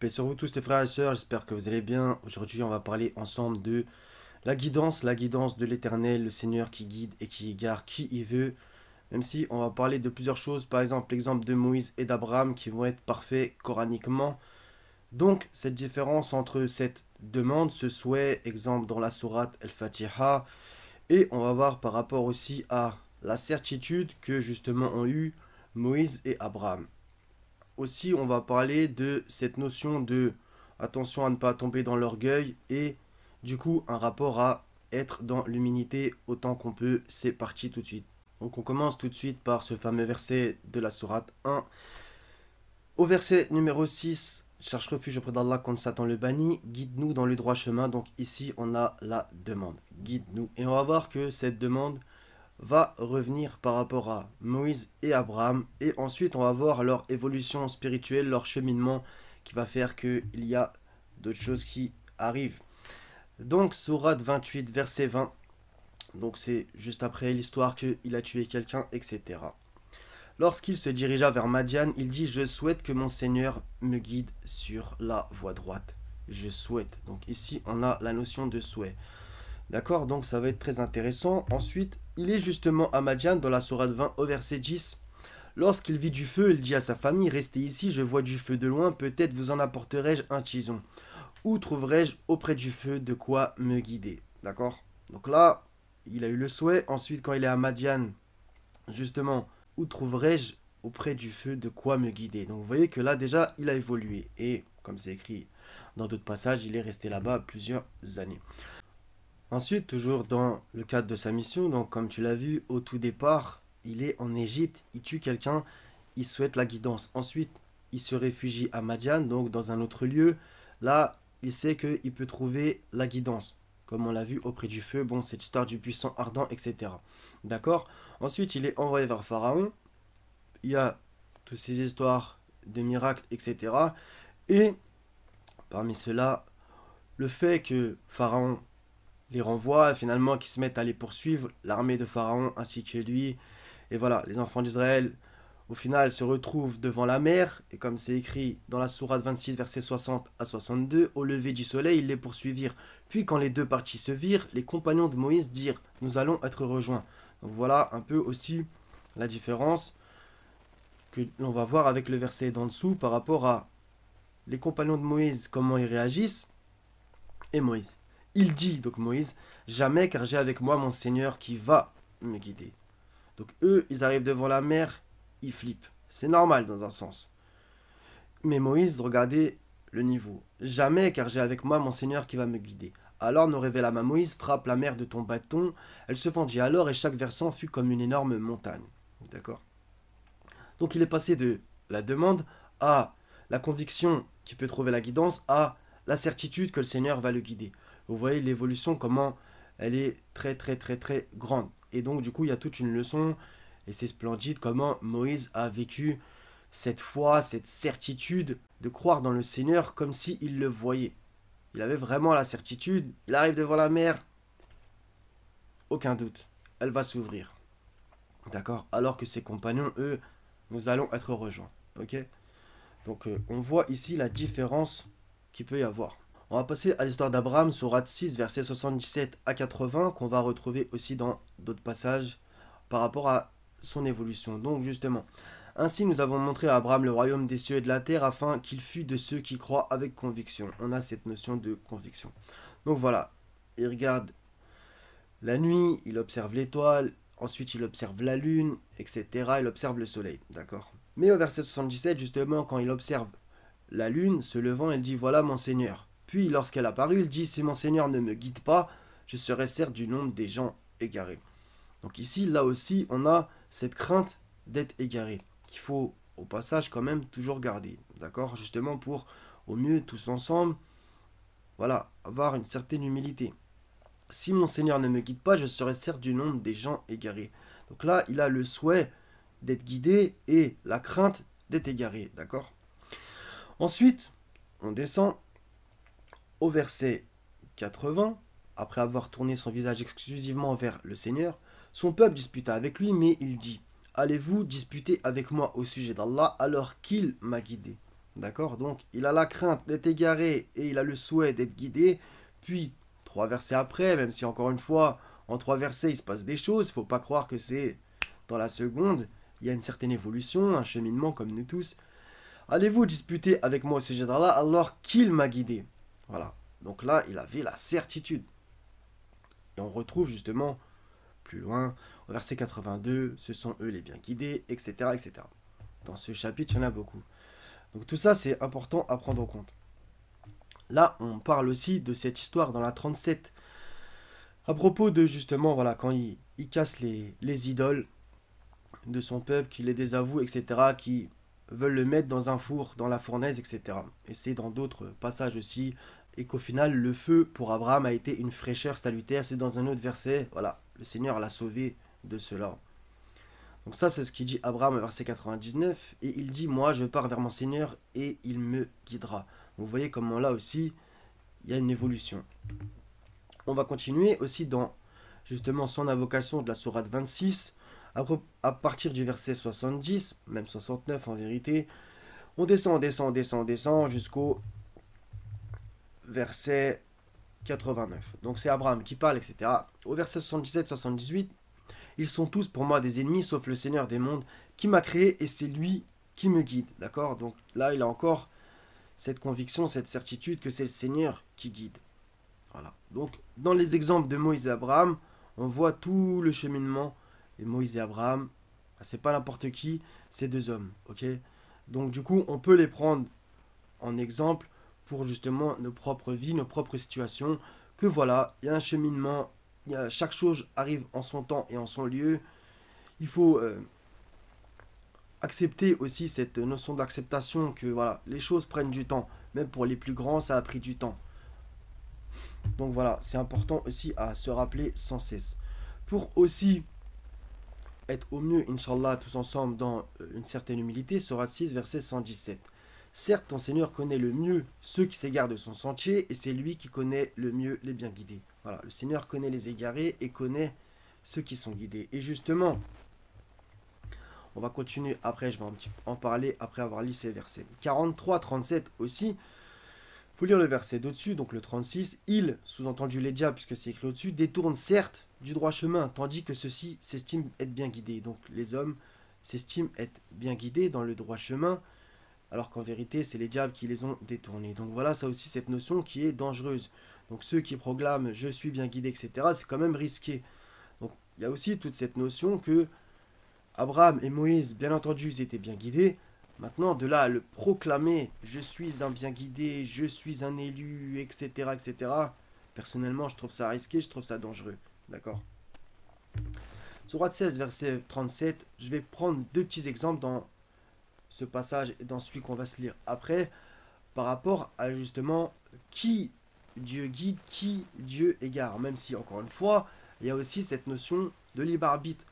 Paix sur vous tous les frères et sœurs, j'espère que vous allez bien. Aujourd'hui, on va parler ensemble de la guidance de l'Éternel, le Seigneur qui guide et qui égare qui il veut. Même si on va parler de plusieurs choses, par exemple l'exemple de Moïse et d'Abraham qui vont être parfaits coraniquement. Donc, cette différence entre cette demande, ce souhait, exemple dans la sourate El-Fatiha, et on va voir par rapport aussi à la certitude que justement ont eu Moïse et Abraham. Aussi, on va parler de cette notion de attention à ne pas tomber dans l'orgueil et du coup un rapport à être dans l'humilité autant qu'on peut. C'est parti tout de suite. Donc on commence tout de suite par ce fameux verset de la sourate 1. Au verset numéro 6, cherche refuge auprès d'Allah contre Satan le banni, guide-nous dans le droit chemin. Donc ici on a la demande, guide-nous. Et on va voir que cette demande va revenir par rapport à Moïse et Abraham. Et ensuite, on va voir leur évolution spirituelle, leur cheminement qui va faire qu'il y a d'autres choses qui arrivent. Donc, Sourate 28, verset 20. Donc, c'est juste après l'histoire qu'il a tué quelqu'un, etc. Lorsqu'il se dirigea vers Madian, il dit: Je souhaite que mon Seigneur me guide sur la voie droite. Je souhaite. Donc, ici, on a la notion de souhait. D'accord, donc ça va être très intéressant. Ensuite, il est justement à Madian dans la sourate 20 au verset 10. Lorsqu'il vit du feu, il dit à sa famille: Restez ici, je vois du feu de loin, peut-être vous en apporterai-je un tison. Où trouverai-je auprès du feu de quoi me guider? D'accord. Donc là, il a eu le souhait. Ensuite, quand il est à Madian, justement, où trouverai-je auprès du feu de quoi me guider? Donc vous voyez que là déjà, il a évolué. Et comme c'est écrit dans d'autres passages, il est resté là-bas plusieurs années. Ensuite, toujours dans le cadre de sa mission, donc comme tu l'as vu, au tout départ, il est en Égypte, il tue quelqu'un, il souhaite la guidance. Ensuite, il se réfugie à Madian, donc dans un autre lieu. Là, il sait qu'il peut trouver la guidance, comme on l'a vu auprès du feu, bon, cette histoire du puissant ardent, etc. D'accord. Ensuite, il est envoyé vers Pharaon. Il y a toutes ces histoires de miracles, etc. Et parmi ceux-là, le fait que Pharaon les renvoie, finalement qui se mettent à les poursuivre, l'armée de Pharaon ainsi que lui. Et voilà, les enfants d'Israël, au final, se retrouvent devant la mer, et comme c'est écrit dans la sourate 26, versets 60 à 62, au lever du soleil, ils les poursuivirent. Puis quand les deux parties se virent, les compagnons de Moïse dirent: Nous allons être rejoints. Donc voilà un peu aussi la différence que l'on va voir avec le verset d'en dessous par rapport à les compagnons de Moïse, comment ils réagissent, et Moïse. Il dit, donc Moïse: Jamais, car j'ai avec moi mon Seigneur qui va me guider. Donc eux, ils arrivent devant la mer, ils flippent. C'est normal dans un sens. Mais Moïse, regardez le niveau. Jamais, car j'ai avec moi mon Seigneur qui va me guider. Alors nous révéla ma Moïse: Frappe la mer de ton bâton. Elle se fendit alors et chaque versant fut comme une énorme montagne. D'accord. Donc il est passé de la demande à la conviction qui peut trouver la guidance à la certitude que le Seigneur va le guider. Vous voyez l'évolution, comment elle est très très très très grande. Et donc du coup, il y a toute une leçon, et c'est splendide comment Moïse a vécu cette foi, cette certitude de croire dans le Seigneur comme s'il le voyait. Il avait vraiment la certitude, il arrive devant la mer, aucun doute, elle va s'ouvrir. D'accord. Alors que ses compagnons, eux, nous allons être rejoints. Ok. Donc on voit ici la différence qu'il peut y avoir. On va passer à l'histoire d'Abraham, sourate 6, versets 77 à 80, qu'on va retrouver aussi dans d'autres passages par rapport à son évolution. Donc justement, ainsi nous avons montré à Abraham le royaume des cieux et de la terre afin qu'il fût de ceux qui croient avec conviction. On a cette notion de conviction. Donc voilà, il regarde la nuit, il observe l'étoile, ensuite il observe la lune, etc. Il observe le soleil, d'accord. Mais au verset 77, justement, quand il observe la lune se levant, elle dit: Voilà mon Seigneur. Puis lorsqu'elle apparut, il dit: Si mon Seigneur ne me guide pas, je serai certes du nombre des gens égarés. Donc ici, là aussi, on a cette crainte d'être égaré, qu'il faut au passage quand même toujours garder, d'accord. Justement pour, au mieux, tous ensemble, voilà, avoir une certaine humilité. Si mon Seigneur ne me guide pas, je serai certes du nombre des gens égarés. Donc là, il a le souhait d'être guidé et la crainte d'être égaré, d'accord. Ensuite, on descend au verset 80. Après avoir tourné son visage exclusivement vers le Seigneur, son peuple disputa avec lui, mais il dit: Allez-vous disputer avec moi au sujet d'Allah alors qu'il m'a guidé? D'accord? Donc, il a la crainte d'être égaré et il a le souhait d'être guidé. Puis, 3 versets après, même si encore une fois, en 3 versets, il se passe des choses, il ne faut pas croire que c'est dans la seconde. Il y a une certaine évolution, un cheminement comme nous tous. Allez-vous disputer avec moi au sujet d'Allah alors qu'il m'a guidé? Voilà. Donc là, il avait la certitude. Et on retrouve justement plus loin, au verset 82, ce sont eux les bien guidés, etc., etc. Dans ce chapitre, il y en a beaucoup. Donc tout ça, c'est important à prendre en compte. Là, on parle aussi de cette histoire dans la 37, à propos de justement, voilà, quand il casse les idoles de son peuple, qui les désavoue, etc., qui veulent le mettre dans un four, dans la fournaise, etc. Et c'est dans d'autres passages aussi, et qu'au final, le feu pour Abraham a été une fraîcheur salutaire. C'est dans un autre verset, voilà, le Seigneur l'a sauvé de cela. Donc ça, c'est ce qu'il dit Abraham au verset 99, et il dit, moi, je pars vers mon Seigneur, et il me guidera. Vous voyez comment là aussi, il y a une évolution. On va continuer aussi dans justement son invocation de la sourate 26, à partir du verset 70, même 69 en vérité. On descend, on descend, on descend, on descend jusqu'au verset 89. Donc c'est Abraham qui parle, etc. Au verset 77-78, ils sont tous pour moi des ennemis, sauf le Seigneur des mondes qui m'a créé et c'est lui qui me guide. D'accord? Donc là, il a encore cette conviction, cette certitude que c'est le Seigneur qui guide. Voilà. Donc dans les exemples de Moïse et Abraham, on voit tout le cheminement. Et Moïse et Abraham, c'est pas n'importe qui, c'est deux hommes. Ok? Donc du coup, on peut les prendre en exemple pour justement nos propres vies, nos propres situations. Que voilà, il y a un cheminement, chaque chose arrive en son temps et en son lieu. Il faut accepter aussi cette notion d'acceptation que voilà, les choses prennent du temps. Même pour les plus grands, ça a pris du temps. Donc voilà, c'est important aussi à se rappeler sans cesse. Pour aussi être au mieux, Inch'Allah, tous ensemble dans une certaine humilité, Sourate 6, verset 117. Certes, ton Seigneur connaît le mieux ceux qui s'égarent de son sentier, et c'est lui qui connaît le mieux les bien guidés. Voilà, le Seigneur connaît les égarés et connaît ceux qui sont guidés. Et justement, on va continuer après, je vais en parler après avoir lu ces versets. 43, 37 aussi, il faut lire le verset d'au-dessus, donc le 36. Il, sous-entendu les diables, puisque c'est écrit au-dessus, détourne certes du droit chemin, tandis que ceux-ci s'estiment être bien guidés. Donc les hommes s'estiment être bien guidés dans le droit chemin, alors qu'en vérité, c'est les diables qui les ont détournés. Donc voilà, ça aussi, cette notion qui est dangereuse. Donc ceux qui proclament je suis bien guidé, etc., c'est quand même risqué. Donc il y a aussi toute cette notion que Abraham et Moïse, bien entendu, ils étaient bien guidés. Maintenant, de là à le proclamer je suis un bien guidé, je suis un élu, etc., etc., personnellement, je trouve ça risqué, je trouve ça dangereux. D'accord? Sourate 16, verset 37, je vais prendre deux petits exemples dans ce passage et dans celui qu'on va se lire après, par rapport à justement qui Dieu guide, qui Dieu égare. Même si, encore une fois, il y a aussi cette notion de libre arbitre.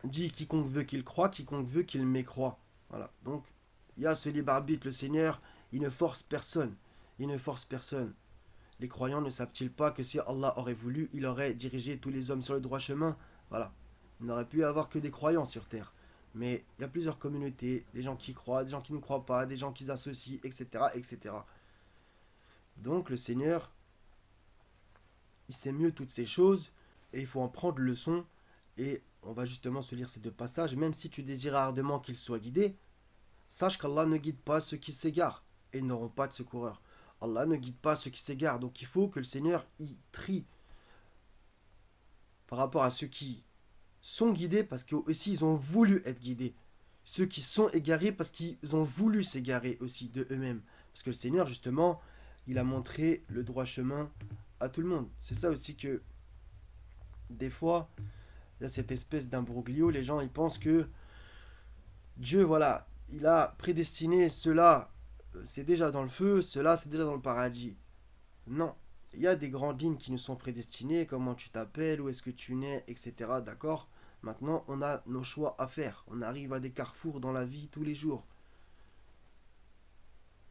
Dit quiconque veut qu'il croit, quiconque veut qu'il mécroit. Voilà. Donc, il y a ce libre arbitre. Le Seigneur, il ne force personne. Il ne force personne. Les croyants ne savent-ils pas que si Allah aurait voulu, il aurait dirigé tous les hommes sur le droit chemin? Voilà. Il n'aurait pu y avoir que des croyants sur terre. Mais il y a plusieurs communautés, des gens qui croient, des gens qui ne croient pas, des gens qui s'associent, etc., etc. Donc le Seigneur, il sait mieux toutes ces choses et il faut en prendre leçon. Et on va justement se lire ces deux passages. Même si tu désires ardemment qu'ils soient guidés, sache qu'Allah ne guide pas ceux qui s'égarent et ils n'auront pas de secoureur. Allah ne guide pas ceux qui s'égarent. Donc il faut que le Seigneur y trie par rapport à ceux qui sont guidés parce qu'eux aussi ils ont voulu être guidés. Ceux qui sont égarés parce qu'ils ont voulu s'égarer aussi de eux-mêmes. Parce que le Seigneur, justement, il a montré le droit chemin à tout le monde. C'est ça aussi que, des fois, il y a cette espèce d'imbroglio. Les gens, ils pensent que Dieu, voilà, il a prédestiné cela, c'est déjà dans le feu, cela, c'est déjà dans le paradis. Non. Il y a des grandes lignes qui nous sont prédestinées, comment tu t'appelles, où est-ce que tu nais, etc. D'accord? Maintenant, on a nos choix à faire. On arrive à des carrefours dans la vie tous les jours.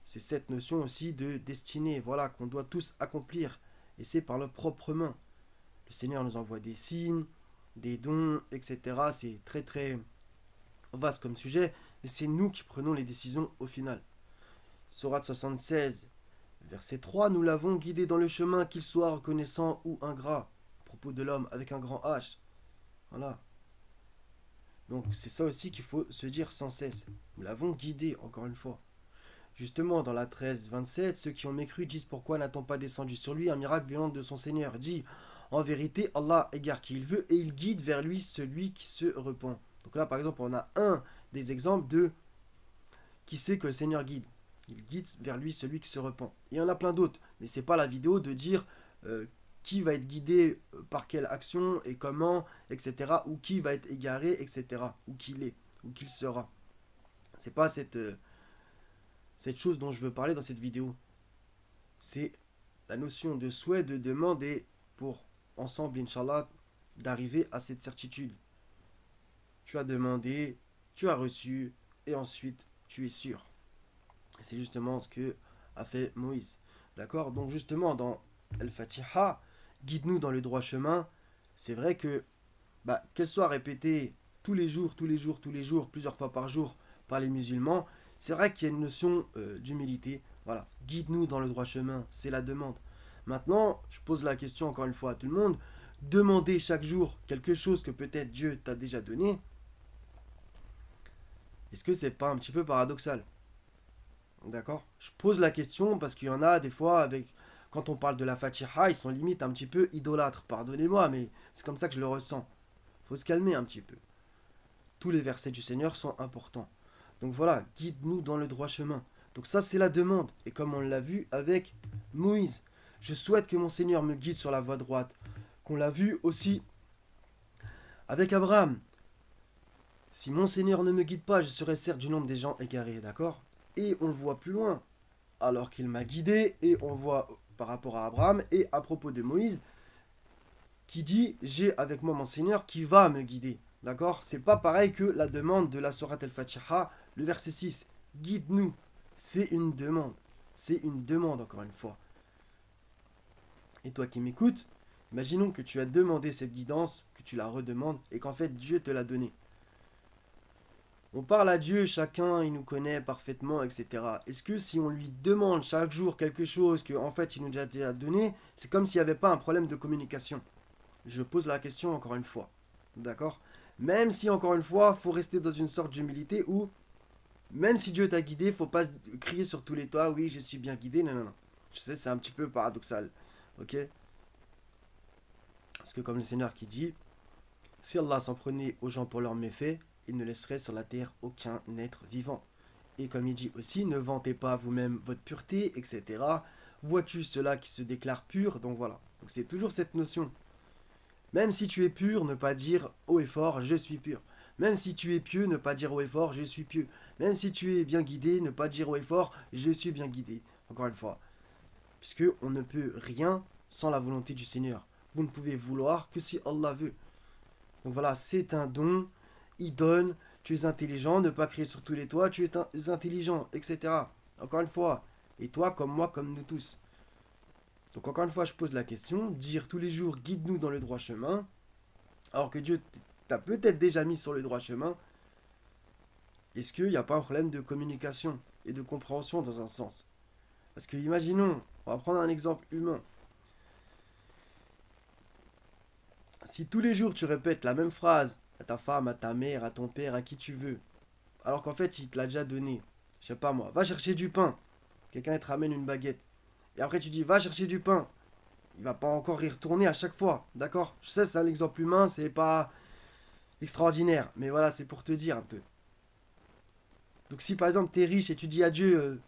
C'est cette notion aussi de destinée, voilà, qu'on doit tous accomplir. Et c'est par nos propres mains. Le Seigneur nous envoie des signes, des dons, etc. C'est très très vaste comme sujet, mais c'est nous qui prenons les décisions au final. Sourate 76, verset 3, nous l'avons guidé dans le chemin, qu'il soit reconnaissant ou ingrat. À propos de l'homme avec un grand H. Voilà. Donc c'est ça aussi qu'il faut se dire sans cesse. Nous l'avons guidé, encore une fois. Justement, dans la 13-27, ceux qui ont mécru disent pourquoi n'a-t-on pas descendu sur lui un miracle violent de son Seigneur. Dit, en vérité, Allah égare qui il veut et il guide vers lui celui qui se repent. Donc là, par exemple, on a un des exemples de qui sait que le Seigneur guide. Il guide vers lui celui qui se repent. Il y en a plein d'autres, mais c'est pas la vidéo de dire qui va être guidé par quelle action et comment, etc. Ou qui va être égaré, etc. Ou qu'il est, ou qu'il sera. C'est pas cette chose dont je veux parler dans cette vidéo. C'est la notion de souhait, de demande et pour ensemble, Inch'Allah, d'arriver à cette certitude. Tu as demandé, tu as reçu et ensuite tu es sûr. C'est justement ce que a fait Moïse. D'accord? Donc justement dans Al-Fatiha, guide-nous dans le droit chemin. C'est vrai que qu'elle soit répétée tous les jours, plusieurs fois par jour par les musulmans, c'est vrai qu'il y a une notion d'humilité. Voilà, guide-nous dans le droit chemin, c'est la demande. Maintenant, je pose la question encore une fois à tout le monde. Demander chaque jour quelque chose que peut-être Dieu t'a déjà donné, est-ce que c'est pas un petit peu paradoxal? D'accord? Je pose la question parce qu'il y en a des fois, quand on parle de la Fatiha, ils sont limite un petit peu idolâtres. Pardonnez-moi, mais c'est comme ça que je le ressens. Faut se calmer un petit peu. Tous les versets du Seigneur sont importants. Donc voilà, guide-nous dans le droit chemin. Donc ça, c'est la demande. Et comme on l'a vu avec Moïse, je souhaite que mon Seigneur me guide sur la voie droite. Qu'on l'a vu aussi avec Abraham. Si mon Seigneur ne me guide pas, je serai certes du nombre des gens égarés, d'accord? Et on le voit plus loin, alors qu'il m'a guidé, et on voit par rapport à Abraham, et à propos de Moïse, qui dit, j'ai avec moi mon Seigneur qui va me guider, d'accord? C'est pas pareil que la demande de la Sourate al-Fatiha, le verset 6, guide-nous, c'est une demande encore une fois. Et toi qui m'écoutes, imaginons que tu as demandé cette guidance, que tu la redemandes, et qu'en fait Dieu te l'a donnée. On parle à Dieu, chacun il nous connaît parfaitement, etc. Est-ce que si on lui demande chaque jour quelque chose qu'en fait il nous a déjà donné, c'est comme s'il n'y avait pas un problème de communication? Je pose la question encore une fois. D'accord? Même si encore une fois, il faut rester dans une sorte d'humilité où, même si Dieu t'a guidé, il ne faut pas crier sur tous les toits, oui je suis bien guidé, non, non, non. Je sais, c'est un petit peu paradoxal. Ok? Parce que comme le Seigneur qui dit, si Allah s'en prenait aux gens pour leurs méfaits, il ne laisserait sur la terre aucun être vivant. Et comme il dit aussi, ne vantez pas vous-même votre pureté, etc. Vois-tu ceux-là qui se déclarent purs? Donc voilà. Donc c'est toujours cette notion. Même si tu es pur, ne pas dire haut et fort, je suis pur. Même si tu es pieux, ne pas dire haut et fort, je suis pieux. Même si tu es bien guidé, ne pas dire haut et fort, je suis bien guidé. Encore une fois. Puisque on ne peut rien sans la volonté du Seigneur. Vous ne pouvez vouloir que si Allah veut. Donc voilà, c'est un don. Il donne, tu es intelligent, ne pas crier sur tous les toits, tu es intelligent, etc. Encore une fois, et toi comme moi, comme nous tous. Donc encore une fois, je pose la question, dire tous les jours, guide-nous dans le droit chemin, alors que Dieu t'a peut-être déjà mis sur le droit chemin, est-ce qu'il n'y a pas un problème de communication et de compréhension dans un sens? Parce que imaginons, on va prendre un exemple humain. Si tous les jours tu répètes la même phrase, à ta femme, à ta mère, à ton père, à qui tu veux. Alors qu'en fait, il te l'a déjà donné. Je sais pas moi, va chercher du pain. Quelqu'un te ramène une baguette. Et après tu dis, va chercher du pain. Il va pas encore y retourner à chaque fois, d'accord? Je sais, c'est un exemple humain, c'est pas extraordinaire. Mais voilà, c'est pour te dire un peu. Donc si par exemple tu es riche et tu dis à Dieu,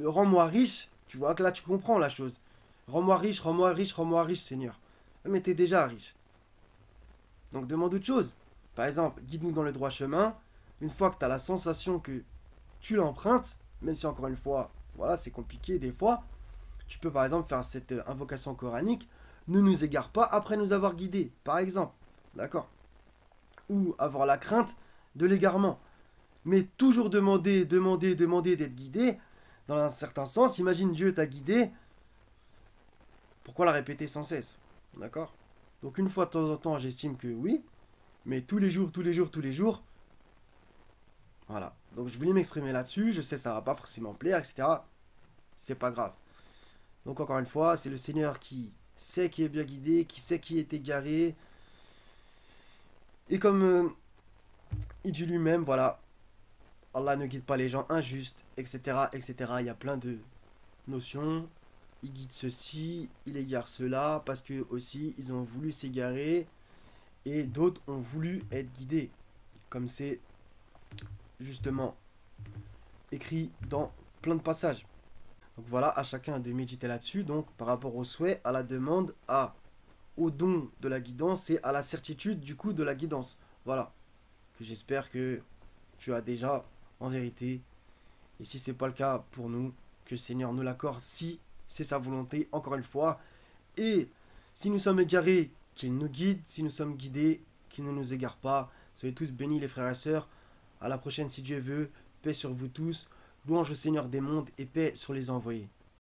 rends-moi riche, tu vois que là tu comprends la chose. Rends-moi riche, rends-moi riche, rends-moi riche, Seigneur. Mais tu es déjà riche. Donc demande autre chose. Par exemple, guide-nous dans le droit chemin. Une fois que tu as la sensation que tu l'empruntes, même si encore une fois, voilà, c'est compliqué des fois, tu peux par exemple faire cette invocation coranique, ne nous égare pas après nous avoir guidés, par exemple. D'accord? Ou avoir la crainte de l'égarement. Mais toujours demander d'être guidé, dans un certain sens, imagine Dieu t'a guidé, pourquoi la répéter sans cesse? D'accord? Donc une fois de temps en temps, j'estime que oui, mais tous les jours, voilà. Donc je voulais m'exprimer là-dessus, je sais ça va pas forcément plaire, etc. c'est pas grave. Donc encore une fois, c'est le Seigneur qui sait qui est bien guidé, qui sait qui est égaré. Et comme il dit lui-même, voilà, Allah ne guide pas les gens injustes, etc., etc. Il y a plein de notions. Il guide ceci, il égare cela, parce que aussi ils ont voulu s'égarer et d'autres ont voulu être guidés, comme c'est justement écrit dans plein de passages. Donc voilà, à chacun de méditer là-dessus. Donc par rapport au souhait, à la demande, au don de la guidance et à la certitude du coup de la guidance. Voilà, que j'espère que tu as déjà en vérité. Et si c'est pas le cas pour nous, que le Seigneur nous l'accorde si c'est sa volonté, encore une fois. Et si nous sommes égarés, qu'il nous guide. Si nous sommes guidés, qu'il ne nous égare pas. Soyez tous bénis les frères et sœurs. À la prochaine si Dieu veut. Paix sur vous tous. Louange au Seigneur des mondes et paix sur les envoyés.